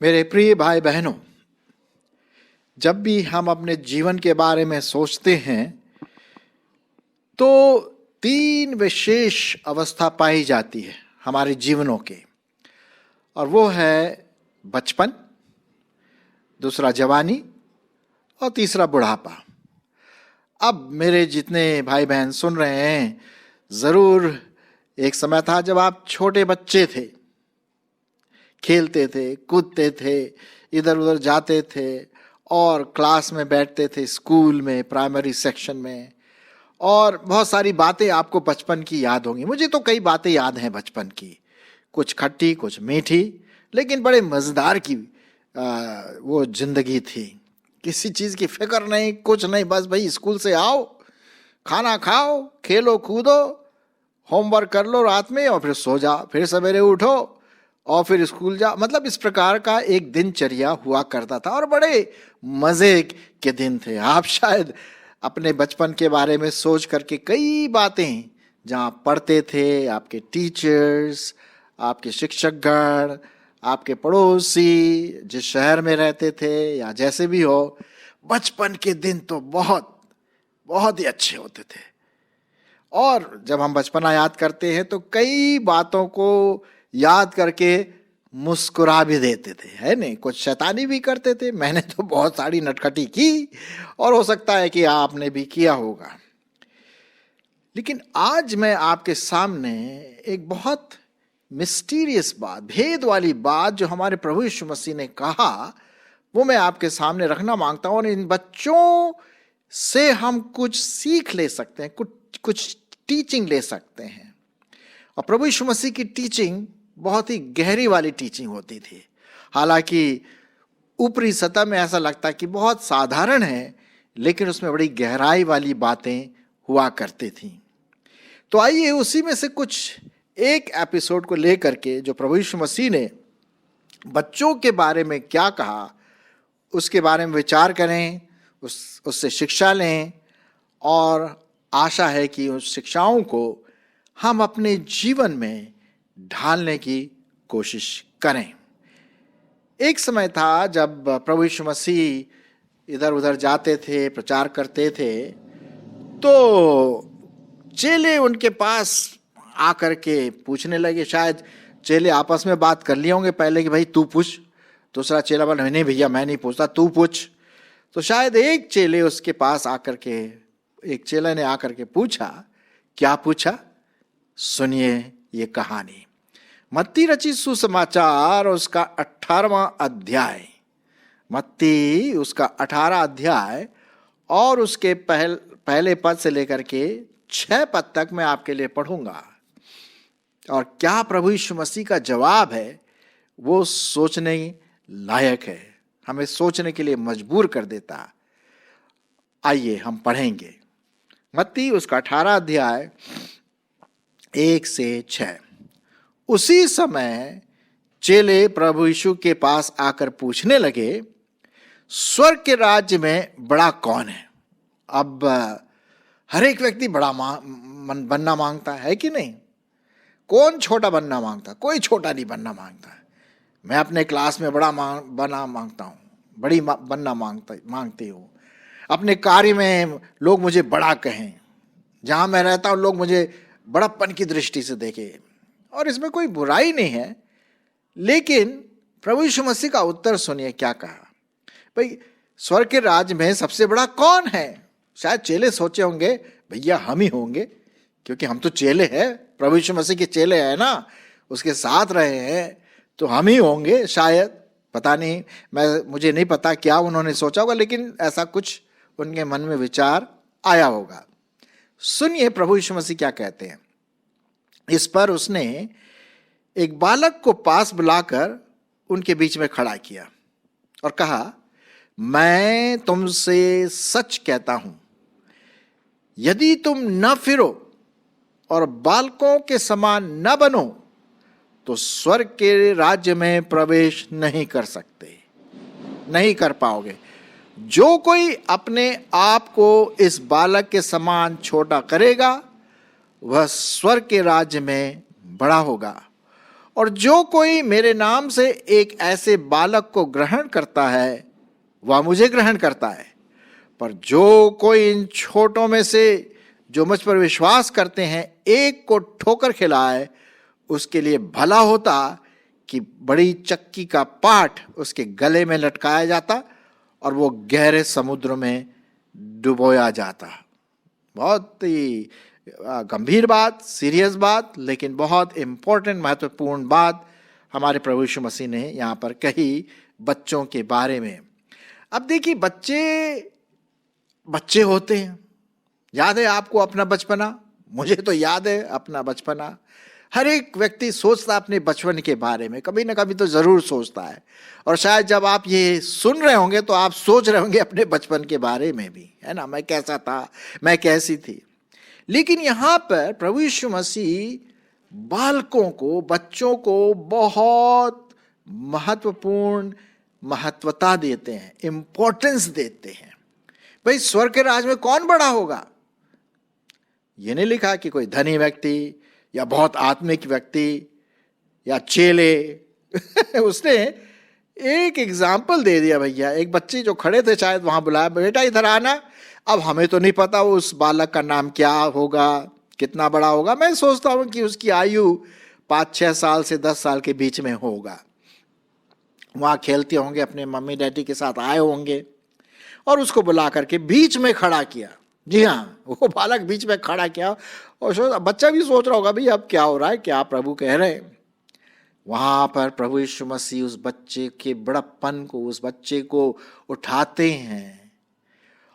मेरे प्रिय भाई बहनों, जब भी हम अपने जीवन के बारे में सोचते हैं तो तीन विशेष अवस्था पाई जाती है हमारे जीवनों के, और वो है बचपन, दूसरा जवानी और तीसरा बुढ़ापा। अब मेरे जितने भाई बहन सुन रहे हैं, जरूर एक समय था जब आप छोटे बच्चे थे, खेलते थे, कूदते थे, इधर उधर जाते थे और क्लास में बैठते थे, स्कूल में, प्राइमरी सेक्शन में, और बहुत सारी बातें आपको बचपन की याद होंगी। मुझे तो कई बातें याद हैं बचपन की, कुछ खट्टी कुछ मीठी, लेकिन बड़े मज़ेदार की वो जिंदगी थी। किसी चीज़ की फिक्र नहीं, कुछ नहीं, बस भाई स्कूल से आओ, खाना खाओ, खेलो कूदो, होमवर्क कर लो रात में और फिर सो जाओ, फिर सवेरे उठो और फिर स्कूल जाओ। मतलब इस प्रकार का एक दिनचर्या हुआ करता था और बड़े मज़े के दिन थे। आप शायद अपने बचपन के बारे में सोच करके कई बातें जहाँ पढ़ते थे, आपके टीचर्स, आपके शिक्षकगण, आपके पड़ोसी, जिस शहर में रहते थे या जैसे भी हो, बचपन के दिन तो बहुत बहुत ही अच्छे होते थे। और जब हम बचपना याद करते हैं तो कई बातों को याद करके मुस्कुरा भी देते थे, है नहीं? कुछ शैतानी भी करते थे। मैंने तो बहुत सारी नटखटी की और हो सकता है कि आपने भी किया होगा। लेकिन आज मैं आपके सामने एक बहुत मिस्टीरियस बात, भेद वाली बात जो हमारे प्रभु यीशु मसीह ने कहा, वो मैं आपके सामने रखना मांगता हूं। और इन बच्चों से हम कुछ सीख ले सकते हैं, कुछ टीचिंग ले सकते हैं। और प्रभु यीशु मसीह की टीचिंग बहुत ही गहरी वाली टीचिंग होती थी। हालांकि ऊपरी सतह में ऐसा लगता कि बहुत साधारण है, लेकिन उसमें बड़ी गहराई वाली बातें हुआ करती थी। तो आइए उसी में से कुछ एक एपिसोड को लेकर के, जो प्रभु यीशु मसीह ने बच्चों के बारे में क्या कहा, उसके बारे में विचार करें, उससे शिक्षा लें, और आशा है कि उस शिक्षाओं को हम अपने जीवन में ढालने की कोशिश करें। एक समय था जब प्रभु यीशु मसीह इधर उधर जाते थे, प्रचार करते थे, तो चेले उनके पास आकर के पूछने लगे। शायद चेले आपस में बात कर लिए होंगे पहले कि भाई तू पूछ। दूसरा चेला बोला नहीं भैया मैं नहीं पूछता, तू पूछ। तो शायद एक चेले उसके पास आकर के, एक चेला ने आकर के पूछा। क्या पूछा? सुनिए ये कहानी। मत्ती रचित सुसमाचार उसका 18वां अध्याय, मत्ती उसका 18 अध्याय और उसके पहले पद से लेकर के 6 पद तक मैं आपके लिए पढ़ूंगा। और क्या प्रभु यीशु मसीह का जवाब है, वो सोचने लायक है, हमें सोचने के लिए मजबूर कर देता। आइए हम पढ़ेंगे मत्ती उसका 18 अध्याय 1 से 6। उसी समय चेले प्रभु यीशु के पास आकर पूछने लगे, स्वर्ग के राज्य में बड़ा कौन है? अब हर एक व्यक्ति बड़ा बनना मांगता है कि नहीं? कौन छोटा बनना मांगता? कोई छोटा नहीं बनना मांगता। मैं अपने क्लास में बड़ा बनना मांगता हूँ, बड़ी बनना मांगती हूँ। अपने कार्य में लोग मुझे बड़ा कहें, जहाँ मैं रहता हूँ लोग मुझे बड़प्पन की दृष्टि से देखें। और इसमें कोई बुराई नहीं है, लेकिन प्रभु यीशु मसीह का उत्तर सुनिए क्या कहा। भाई स्वर्ग के राज्य में सबसे बड़ा कौन है? शायद चेले सोचे होंगे भैया हम ही होंगे, क्योंकि हम तो चेले हैं, प्रभु यीशु मसीह के चेले हैं ना, उसके साथ रहे हैं, तो हम ही होंगे शायद। पता नहीं, मुझे नहीं पता क्या उन्होंने सोचा होगा, लेकिन ऐसा कुछ उनके मन में विचार आया होगा। सुनिए प्रभु यीशु मसीह क्या कहते हैं। इस पर उसने एक बालक को पास बुलाकर उनके बीच में खड़ा किया और कहा, मैं तुमसे सच कहता हूं, यदि तुम न फिरो और बालकों के समान न बनो तो स्वर्ग के राज्य में प्रवेश नहीं कर सकते, नहीं कर पाओगे। जो कोई अपने आप को इस बालक के समान छोटा करेगा वह स्वर्ग के राज्य में बड़ा होगा, और जो कोई मेरे नाम से एक ऐसे बालक को ग्रहण करता है वह मुझे ग्रहण करता है। पर जो कोई इन छोटों में से जो मुझ पर विश्वास करते हैं एक को ठोकर खिलाए, उसके लिए भला होता कि बड़ी चक्की का पाट उसके गले में लटकाया जाता और वो गहरे समुद्र में डुबोया जाता। बहुत ही गंभीर बात, सीरियस बात, लेकिन बहुत इंपॉर्टेंट, महत्वपूर्ण बात हमारे प्रभु यीशु मसीह ने यहाँ पर कही बच्चों के बारे में। अब देखिए, बच्चे होते हैं। याद है आपको अपना बचपना? मुझे तो याद है अपना बचपना। हर एक व्यक्ति सोचता अपने बचपन के बारे में, कभी ना कभी तो जरूर सोचता है। और शायद जब आप ये सुन रहे होंगे तो आप सोच रहे होंगे अपने बचपन के बारे में भी, है ना, मैं कैसा था, मैं कैसी थी। लेकिन यहाँ पर प्रभु यीशु मसीह बालकों को, बच्चों को बहुत महत्वपूर्ण महत्वता देते हैं, इंपॉर्टेंस देते हैं। भाई, स्वर्ग के राज में कौन बड़ा होगा? ये नहीं लिखा कि कोई धनी व्यक्ति या बहुत आत्मिक व्यक्ति या चेले उसने एक एग्जाम्पल दे दिया भैया। एक बच्चे जो खड़े थे शायद वहां बुलाया, बेटा इधर आना। अब हमें तो नहीं पता उस बालक का नाम क्या होगा, कितना बड़ा होगा। मैं सोचता हूं कि उसकी आयु 5-6 साल से 10 साल के बीच में होगा। वहां खेलते होंगे, अपने मम्मी डैडी के साथ आए होंगे और उसको बुला करके बीच में खड़ा किया। जी हाँ, वो बालक बीच में खड़ा किया और बच्चा भी सोच रहा होगा भाई अब क्या हो रहा है, क्या प्रभु कह रहे हैं। वहां पर प्रभु यीशु मसीह उस बच्चे के बड़प्पन को, उस बच्चे को उठाते हैं।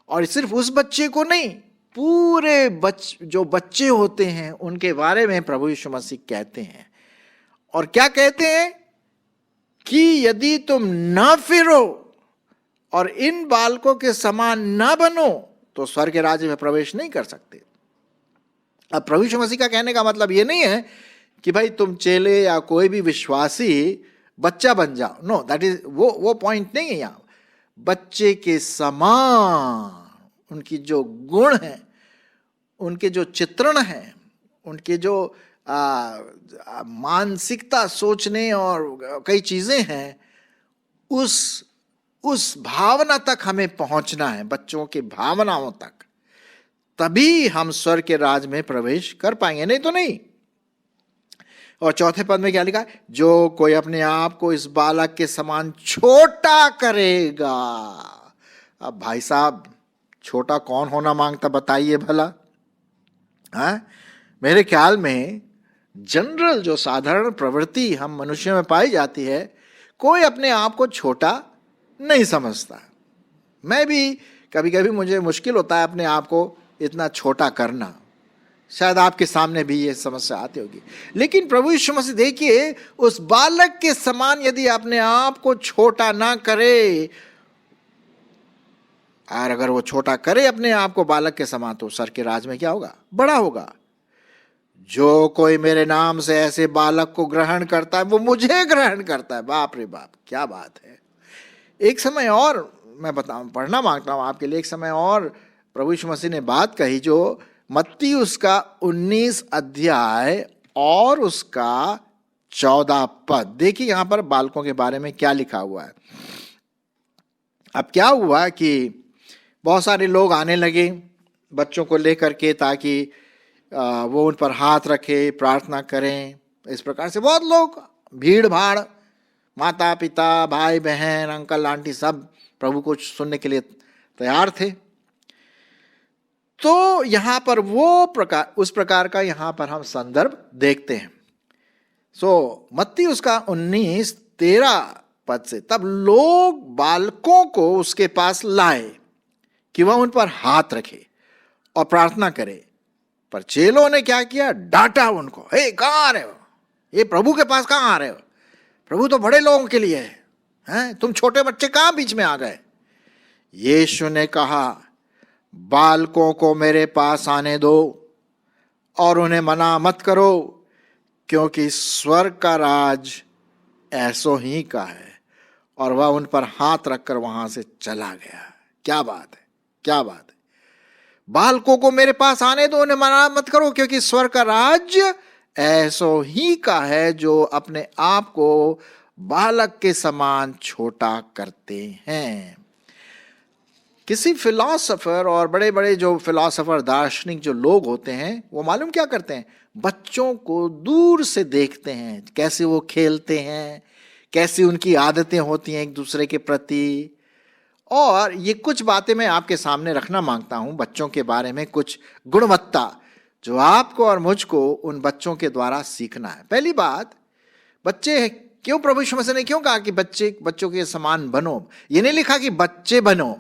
और सिर्फ उस बच्चे को नहीं, पूरे जो बच्चे होते हैं उनके बारे में प्रभु यीशु मसीह कहते हैं। और क्या कहते हैं कि यदि तुम ना फिरो और इन बालकों के समान ना बनो तो स्वर्ग के राज्य में प्रवेश नहीं कर सकते। अब प्रभु यीशु मसीह का कहने का मतलब ये नहीं है कि भाई तुम चेले या कोई भी विश्वासी बच्चा बन जाओ। नो, दैट इज वो पॉइंट नहीं है यहाँ। बच्चे के समान उनकी जो गुण है, उनके जो चित्रण है, उनके जो मानसिकता, सोचने और कई चीजें हैं, उस भावना तक हमें पहुंचना है, बच्चों की भावनाओं तक, तभी हम स्वर्ग के राज में प्रवेश कर पाएंगे, नहीं तो नहीं। और चौथे पद में क्या लिखा है? जो कोई अपने आप को इस बालक के समान छोटा करेगा। अब भाई साहब, छोटा कौन होना मांगता बताइए भला? हाँ, मेरे ख्याल में जनरल जो साधारण प्रवृत्ति हम मनुष्य में पाई जाती है, कोई अपने आप को छोटा नहीं समझता। मैं भी कभी कभी मुझे मुश्किल होता है अपने आप को इतना छोटा करना। शायद आपके सामने भी ये समस्या आती होगी। लेकिन प्रभु यीशु मसीह देखिए, उस बालक के समान यदि अपने आप को छोटा ना करे, और अगर वो छोटा करे अपने आप को बालक के समान, तो स्वर्ग के राज में क्या होगा? बड़ा होगा। जो कोई मेरे नाम से ऐसे बालक को ग्रहण करता है वो मुझे ग्रहण करता है। बाप रे बाप, क्या बात है। एक समय और मैं पढ़ना मांगता हूं आपके लिए। एक समय और प्रभु यीशु मसीह ने बात कही, जो मत्ती उसका 19 अध्याय और उसका 14 पद। देखिए यहां पर बालकों के बारे में क्या लिखा हुआ है। अब क्या हुआ कि बहुत सारे लोग आने लगे बच्चों को लेकर के, ताकि वो उन पर हाथ रखे, प्रार्थना करें। इस प्रकार से बहुत लोग, भीड़ भाड़, माता पिता, भाई बहन, अंकल आंटी, सब प्रभु को सुनने के लिए तैयार थे। तो यहां पर उस प्रकार का यहां पर हम संदर्भ देखते हैं। मत्ती उसका 19:13 पद से, तब लोग बालकों को उसके पास लाए कि वह उन पर हाथ रखे और प्रार्थना करे। पर चेलों ने क्या किया? डांटा उनको। हे, कहां आ रहे हो? ये प्रभु के पास कहां आ रहे हो? प्रभु तो बड़े लोगों के लिए है, तुम छोटे बच्चे कहां बीच में आ गए? यीशु ने कहा, बालकों को मेरे पास आने दो और उन्हें मना मत करो, क्योंकि स्वर्ग का राज ऐसो ही का है। और वह उन पर हाथ रखकर वहां से चला गया। क्या बात है, क्या बात है। बालकों को मेरे पास आने दो, उन्हें मना मत करो, क्योंकि स्वर्ग का राज्य ऐसो ही का है जो अपने आप को बालक के समान छोटा करते हैं। किसी फिलॉसफर और बड़े बड़े जो फिलॉसफर दार्शनिक जो लोग होते हैं, वो मालूम क्या करते हैं, बच्चों को दूर से देखते हैं, कैसे वो खेलते हैं, कैसी उनकी आदतें होती हैं एक दूसरे के प्रति। और ये कुछ बातें मैं आपके सामने रखना मांगता हूं बच्चों के बारे में, कुछ गुणवत्ता जो आपको और मुझको उन बच्चों के द्वारा सीखना है। पहली बात, बच्चे क्यों, प्रभु यीशु मसीह ने क्यों कहा कि बच्चों के समान बनो? ये नहीं लिखा कि बच्चे बनो।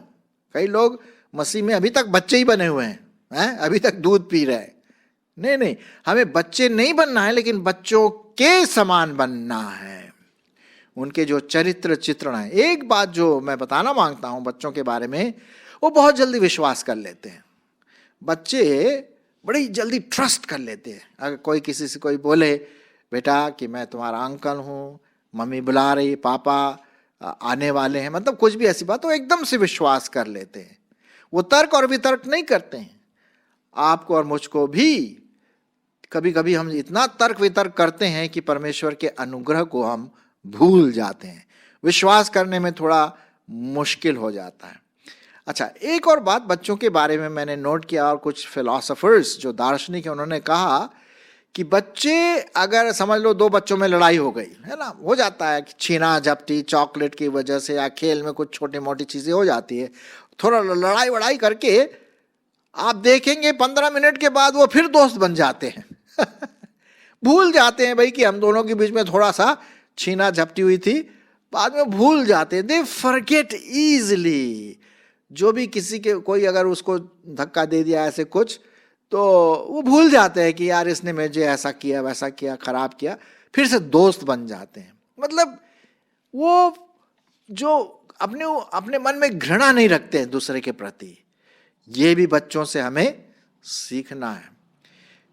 कई लोग मसीह में अभी तक बच्चे ही बने हुए हैं, अभी तक दूध पी रहे हैं। नहीं नहीं, हमें बच्चे नहीं बनना है, लेकिन बच्चों के समान बनना है, उनके जो चरित्र चित्रण है। एक बात जो मैं बताना मांगता हूं बच्चों के बारे में, वो बहुत जल्दी विश्वास कर लेते हैं। बच्चे बड़ी जल्दी ट्रस्ट कर लेते हैं। अगर कोई किसी से कोई बोले बेटा कि मैं तुम्हारा अंकल हूं, मम्मी बुला रही, पापा आने वाले हैं, मतलब कुछ भी ऐसी बात, तो एकदम से विश्वास कर लेते हैं। वो तर्क और वितर्क नहीं करते हैं। आपको और मुझको भी कभी कभी हम इतना तर्क वितर्क करते हैं कि परमेश्वर के अनुग्रह को हम भूल जाते हैं, विश्वास करने में थोड़ा मुश्किल हो जाता है। अच्छा, एक और बात बच्चों के बारे में मैंने नोट किया, और कुछ फिलोसोफर्स जो दार्शनिक हैं उन्होंने कहा कि बच्चे, अगर समझ लो दो बच्चों में लड़ाई हो गई है ना, हो जाता है कि छीना झपटी चॉकलेट की वजह से या खेल में कुछ छोटी मोटी चीजें हो जाती है, थोड़ा लड़ाई वड़ाई करके आप देखेंगे 15 मिनट के बाद वो फिर दोस्त बन जाते हैं भूल जाते हैं भाई कि हम दोनों के बीच में थोड़ा सा छीना झपटी हुई थी, बाद में भूल जाते हैं। They forget easily. जो भी किसी के कोई अगर उसको धक्का दे दिया ऐसे कुछ, तो वो भूल जाते हैं कि यार इसने मुझे ऐसा किया वैसा किया, खराब किया, फिर से दोस्त बन जाते हैं। मतलब वो जो अपने मन में घृणा नहीं रखते हैं दूसरे के प्रति। ये भी बच्चों से हमें सीखना है।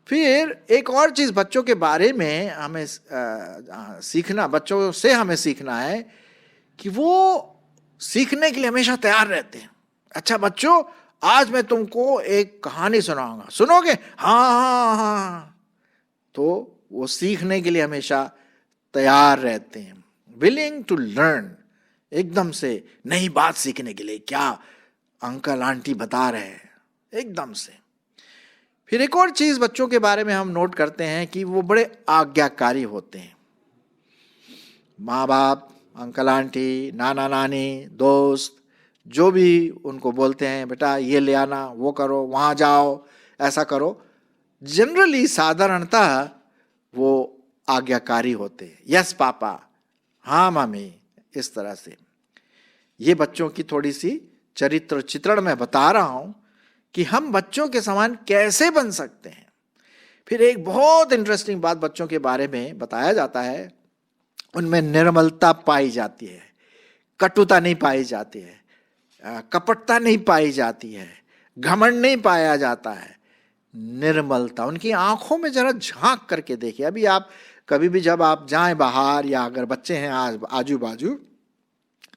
फिर एक और चीज बच्चों के बारे में हमें सीखना, बच्चों से हमें सीखना है कि वो सीखने के लिए हमेशा तैयार रहते हैं। अच्छा बच्चों, आज मैं तुमको एक कहानी सुनाऊंगा, सुनोगे? हाँ हाँ हाँ। तो वो सीखने के लिए हमेशा तैयार रहते हैं, विलिंग टू लर्न, एकदम से नई बात सीखने के लिए, क्या अंकल आंटी बता रहे हैं, एकदम से। फिर एक और चीज बच्चों के बारे में हम नोट करते हैं कि वो बड़े आज्ञाकारी होते हैं। माँ बाप, अंकल आंटी, नाना नानी, दोस्त जो भी उनको बोलते हैं, बेटा ये ले आना, वो करो, वहां जाओ, ऐसा करो, जनरली साधारणतः वो आज्ञाकारी होते हैं। यस पापा, हाँ मम्मी, इस तरह से। ये बच्चों की थोड़ी सी चरित्र चित्रण मैं बता रहा हूं कि हम बच्चों के समान कैसे बन सकते हैं। फिर एक बहुत इंटरेस्टिंग बात बच्चों के बारे में बताया जाता है, उनमें निर्मलता पाई जाती है, कटुता नहीं पाई जाती है, कपटता नहीं पाई जाती है, घमंड नहीं पाया जाता है, निर्मलता। उनकी आंखों में जरा झांक करके देखिए। अभी आप कभी भी जब आप जाएं बाहर, या अगर बच्चे हैं आजू बाजू,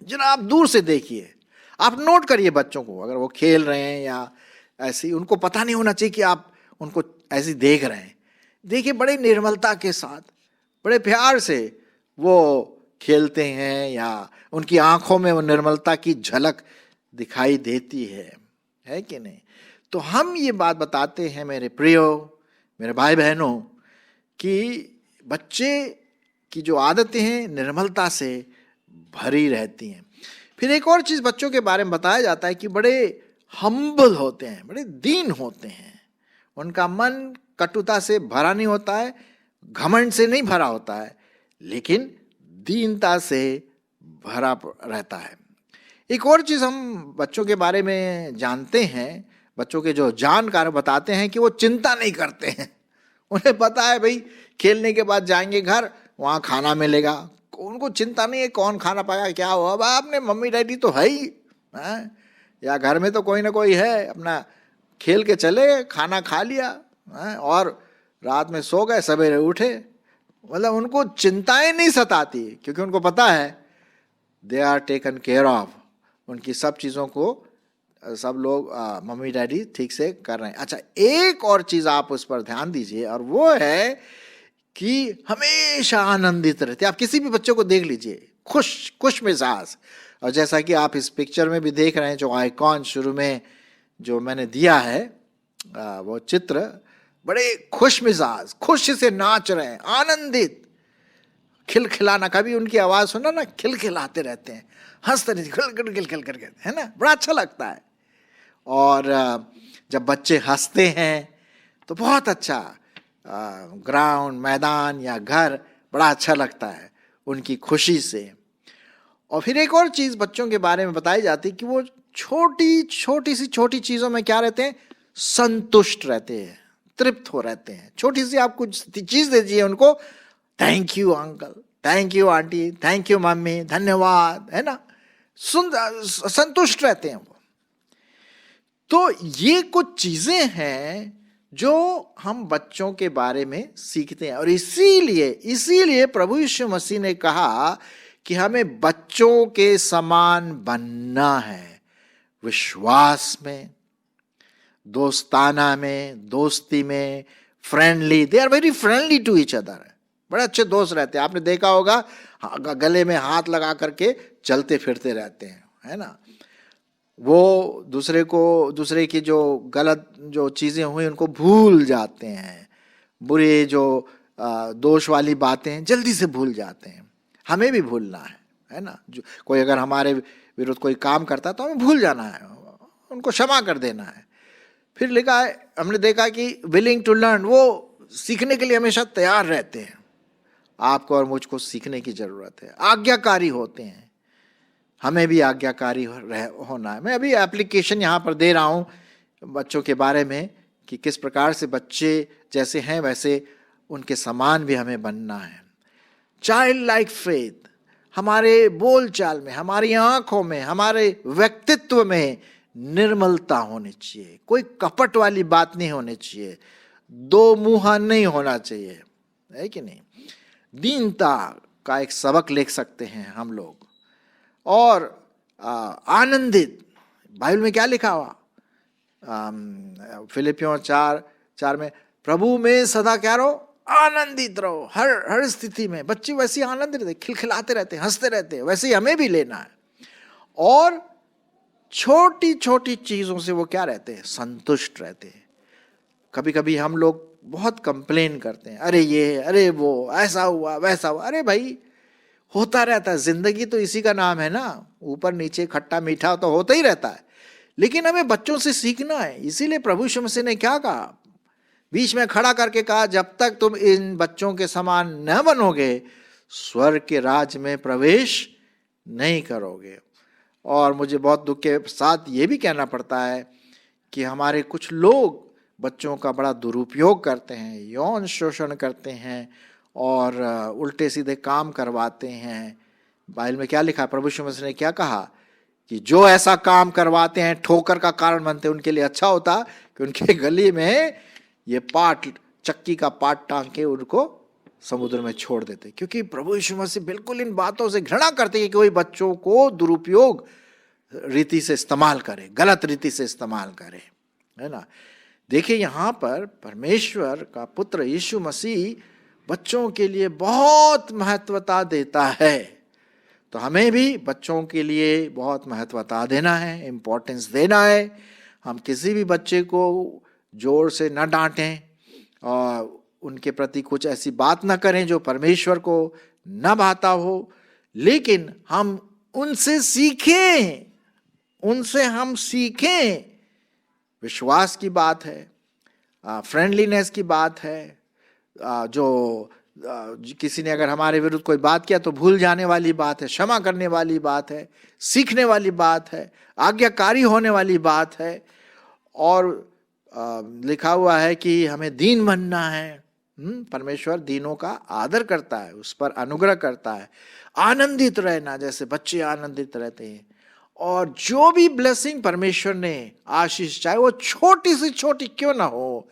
जरा आप दूर से देखिए, आप नोट करिए बच्चों को, अगर वो खेल रहे हैं या ऐसी, उनको पता नहीं होना चाहिए कि आप उनको ऐसे देख रहे हैं। देखिए बड़े निर्मलता के साथ, बड़े प्यार से वो खेलते हैं, या उनकी आंखों में वो निर्मलता की झलक दिखाई देती है कि नहीं? तो हम ये बात बताते हैं मेरे प्रियो, मेरे भाई बहनों, कि बच्चे की जो आदतें हैं निर्मलता से भरी रहती हैं। फिर एक और चीज बच्चों के बारे में बताया जाता है कि बड़े हम्बल होते हैं, बड़े दीन होते हैं। उनका मन कटुता से भरा नहीं होता है, घमंड से नहीं भरा होता है, लेकिन दीनता से भरा रहता है। एक और चीज हम बच्चों के बारे में जानते हैं, बच्चों के जो जानकार बताते हैं कि वो चिंता नहीं करते हैं। उन्हें पता है भाई खेलने के बाद जाएंगे घर, वहां खाना मिलेगा, उनको चिंता नहीं है कौन खाना पाएगा, क्या हो, अब आपने मम्मी डैडी तो है ही, या घर में तो कोई ना कोई है, अपना खेल के चले, खाना खा लिया, और रात में सो गए, सवेरे उठे। मतलब उनको चिंताएं नहीं सताती, क्योंकि उनको पता है they are taken care of, उनकी सब चीज़ों को सब लोग मम्मी डैडी ठीक से कर रहे हैं। अच्छा, एक और चीज आप उस पर ध्यान दीजिए, और वो है कि हमेशा आनंदित रहते। आप किसी भी बच्चे को देख लीजिए, खुश मिजाज। और जैसा कि आप इस पिक्चर में भी देख रहे हैं, जो आइकॉन शुरू में जो मैंने दिया है, वो चित्र, बड़े खुश मिजाज, खुशी से नाच रहे हैं, आनंदित, खिलखिलाना। कभी उनकी आवाज सुना ना, खिलखिलाते रहते हैं, हंसते रहते, खिल खिल, है ना, बड़ा अच्छा लगता है। और जब बच्चे हंसते हैं तो बहुत अच्छा, ग्राउंड, मैदान या घर बड़ा अच्छा लगता है उनकी खुशी से। और फिर एक और चीज बच्चों के बारे में बताई जाती है कि वो छोटी चीजों में क्या रहते हैं, संतुष्ट रहते हैं, तृप्त हो रहते हैं। छोटी सी आप कुछ चीज दे दीजिए उनको, thank you uncle, thank you aunty, thank you mummy, धन्यवाद, है ना, संतुष्ट रहते हैं वो। तो ये कुछ चीजें हैं जो हम बच्चों के बारे में सीखते हैं। और इसीलिए प्रभु यीशु मसीह ने कहा कि हमें बच्चों के समान बनना है, विश्वास में, दोस्ताना में, दोस्ती में, friendly. They are very friendly to each other, बड़े अच्छे दोस्त रहते हैं। आपने देखा होगा, गले में हाथ लगा करके चलते फिरते रहते हैं, है ना। वो दूसरे की जो गलत जो चीजें हुई उनको भूल जाते हैं, बुरे जो दोष वाली बातें जल्दी से भूल जाते हैं। हमें भी भूलना है ना। जो कोई अगर हमारे विरुद्ध कोई काम करता है तो हमें भूल जाना है, उनको क्षमा कर देना है। फिर लिखा है, हमने देखा कि विलिंग टू लर्न, वो सीखने के लिए हमेशा तैयार रहते हैं। आपको और मुझको सीखने की जरूरत है। आज्ञाकारी होते हैं, हमें भी आज्ञाकारी होना है। मैं अभी एप्लीकेशन यहाँ पर दे रहा हूँ बच्चों के बारे में कि किस प्रकार से बच्चे जैसे हैं वैसे उनके समान भी हमें बनना है। चाइल्ड लाइक फेथ, हमारे बोलचाल में, हमारी आंखों में, हमारे व्यक्तित्व में निर्मलता होनी चाहिए। कोई कपट वाली बात नहीं होनी चाहिए, दो मुंहा नहीं होना चाहिए, है कि नहीं। दीनता का एक सबक ले सकते हैं हम लोग। और आनंदित, बाइबल में क्या लिखा हुआ, फिलिपियों 4:4 में, प्रभु में सदा क्या रहो, आनंदित रहो। हर स्थिति में बच्चे वैसे ही आनंदित रहते, खिलखिलाते रहते, हंसते रहते, वैसे ही हमें भी लेना है। और छोटी छोटी चीजों से वो क्या रहते हैं, संतुष्ट रहते हैं। कभी कभी हम लोग बहुत कंप्लेन करते हैं, अरे ये, अरे वो, ऐसा हुआ वैसा हुआ। अरे भाई, होता रहता है, जिंदगी तो इसी का नाम है ना, ऊपर नीचे खट्टा मीठा तो होता ही रहता है। लेकिन हमें बच्चों से सीखना है। इसीलिए प्रभु यीशु मसीह ने क्या कहा, बीच में खड़ा करके कहा, जब तक तुम इन बच्चों के समान न बनोगे स्वर्ग के राज में प्रवेश नहीं करोगे। और मुझे बहुत दुख के साथ ये भी कहना पड़ता है कि हमारे कुछ लोग बच्चों का बड़ा दुरुपयोग करते हैं, यौन शोषण करते हैं और उल्टे सीधे काम करवाते हैं। बाइबल में क्या लिखा, प्रभु यीशु मसीह ने क्या कहा कि जो ऐसा काम करवाते हैं, ठोकर का कारण बनते हैं, उनके लिए अच्छा होता कि उनके गली में ये चक्की का पाट टांग के उनको समुद्र में छोड़ देते। क्योंकि प्रभु यीशु मसीह बिल्कुल इन बातों से घृणा करते हैं कि कोई बच्चों को दुरुपयोग रीति से इस्तेमाल करे, गलत रीति से इस्तेमाल करे, है ना। देखिए, यहाँ पर परमेश्वर का पुत्र यीशु मसीह बच्चों के लिए बहुत महत्वता देता है। तो हमें भी बच्चों के लिए बहुत महत्वता देना है, इम्पोर्टेंस देना है। हम किसी भी बच्चे को जोर से न डांटें और उनके प्रति कुछ ऐसी बात न करें जो परमेश्वर को न भाता हो, लेकिन हम उनसे सीखें, उनसे हम सीखें। विश्वास की बात है, फ्रेंडलीनेस की बात है। जो किसी ने अगर हमारे विरुद्ध कोई बात किया तो भूल जाने वाली बात है, क्षमा करने वाली बात है, सीखने वाली बात है, आज्ञाकारी होने वाली बात है। और लिखा हुआ है कि हमें दीन बनना है। परमेश्वर दीनों का आदर करता है, उस पर अनुग्रह करता है। आनंदित रहना, जैसे बच्चे आनंदित रहते हैं। और जो भी ब्लेसिंग परमेश्वर ने, आशीष, चाहे वो छोटी से छोटी क्यों ना हो,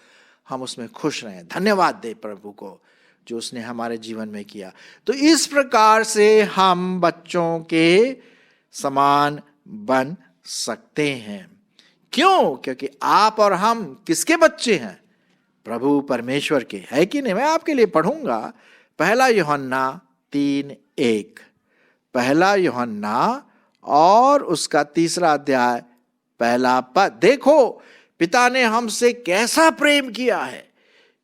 हम उसमें खुश रहें, धन्यवाद दे प्रभु को जो उसने हमारे जीवन में किया। तो इस प्रकार से हम बच्चों के समान बन सकते हैं। क्यों? क्योंकि आप और हम किसके बच्चे हैं? प्रभु परमेश्वर के, है कि नहीं? मैं आपके लिए पढ़ूंगा 1 यूहन्ना 3:1। 1 यूहन्ना और उसका 3 अध्याय 1 पद। देखो पिता ने हमसे कैसा प्रेम किया है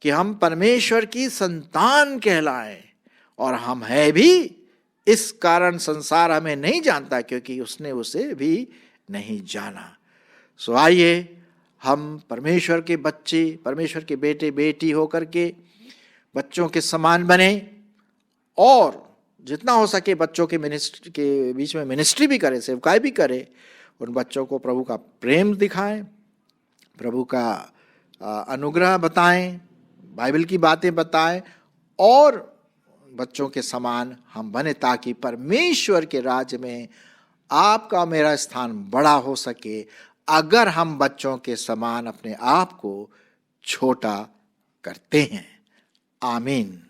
कि हम परमेश्वर की संतान कहलाएं, और हम है भी। इस कारण संसार हमें नहीं जानता, क्योंकि उसने उसे भी नहीं जाना। सो आइए हम परमेश्वर के बच्चे, परमेश्वर के बेटे बेटी होकर के बच्चों के समान बने, और जितना हो सके बच्चों के मिनिस्ट्री के बीच में मिनिस्ट्री भी करें, सेवकाई भी करें। उन बच्चों को प्रभु का प्रेम दिखाएं, प्रभु का अनुग्रह बताएं, बाइबल की बातें बताएं, और बच्चों के समान हम बने, ताकि परमेश्वर के राज्य में आपका मेरा स्थान बड़ा हो सके, अगर हम बच्चों के समान अपने आप को छोटा करते हैं। आमीन।